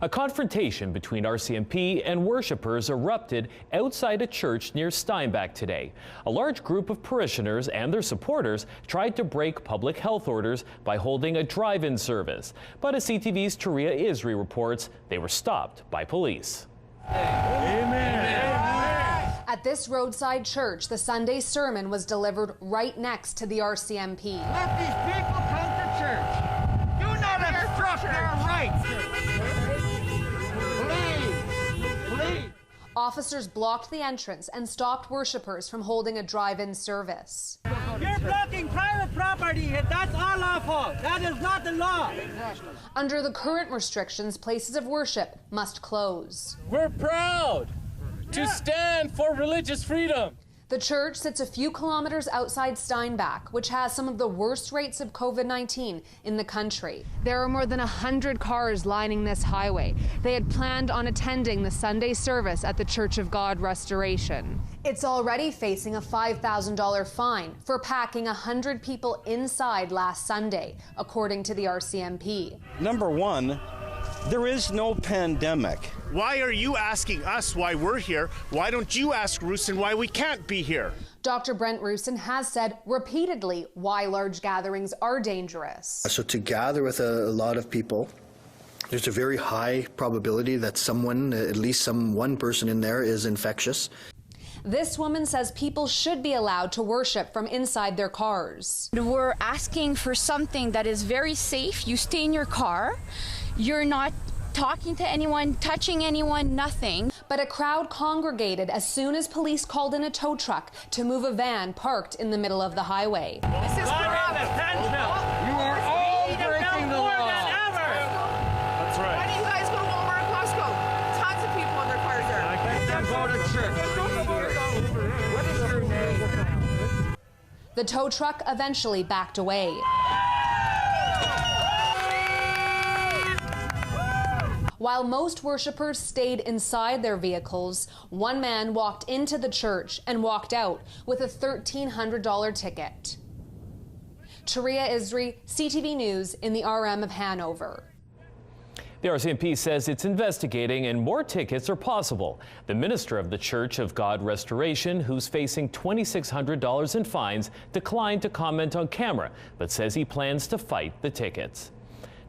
A confrontation between RCMP and worshippers erupted outside a church near Steinbach today. A large group of parishioners and their supporters tried to break public health orders by holding a drive-in service. But as CTV's Taria Isri reports, they were stopped by police. Amen. At this roadside church, the Sunday sermon was delivered right next to the RCMP. Let these people come to church. Do not obstruct their rights. Please. Officers blocked the entrance and stopped worshippers from holding a drive-in service. You're blocking private property. That's unlawful. That is not the law. Under the current restrictions, places of worship must close. We're proud to stand for religious freedom. The church sits a few kilometers outside Steinbach, which has some of the worst rates of COVID-19 in the country. There are more than 100 cars lining this highway. They had planned on attending the Sunday service at the Church of God Restoration. It's already facing a $5,000 fine for packing 100 people inside last Sunday, according to the RCMP. Number one, there is no pandemic. Why are you asking us why we're here? Why don't you ask Roosin why we can't be here? Dr. Brent Roosin has said repeatedly why large gatherings are dangerous. So to gather with a lot of people, there's a very high probability that someone, at least one person in there, is infectious. This woman says people should be allowed to worship from inside their cars. We're asking for something that is very safe. You stay in your car. You're not talking to anyone, touching anyone, nothing. But a crowd congregated as soon as police called in a tow truck to move a van parked in the middle of the highway. This is corrupt. You are all breaking the law. That's right. Why do you guys go to Walmart and Costco? Tons of people in their cars there. Then go to church. What is your name? The tow truck eventually backed away. While most worshippers stayed inside their vehicles, one man walked into the church and walked out with a $1,300 ticket. Taria Isri, CTV News in the RM of Hanover. The RCMP says it's investigating and more tickets are possible. The minister of the Church of God Restoration, who's facing $2,600 in fines, declined to comment on camera, but says he plans to fight the tickets.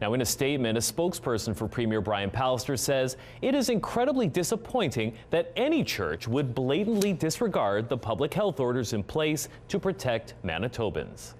Now, in a statement, a spokesperson for Premier Brian Pallister says it is incredibly disappointing that any church would blatantly disregard the public health orders in place to protect Manitobans.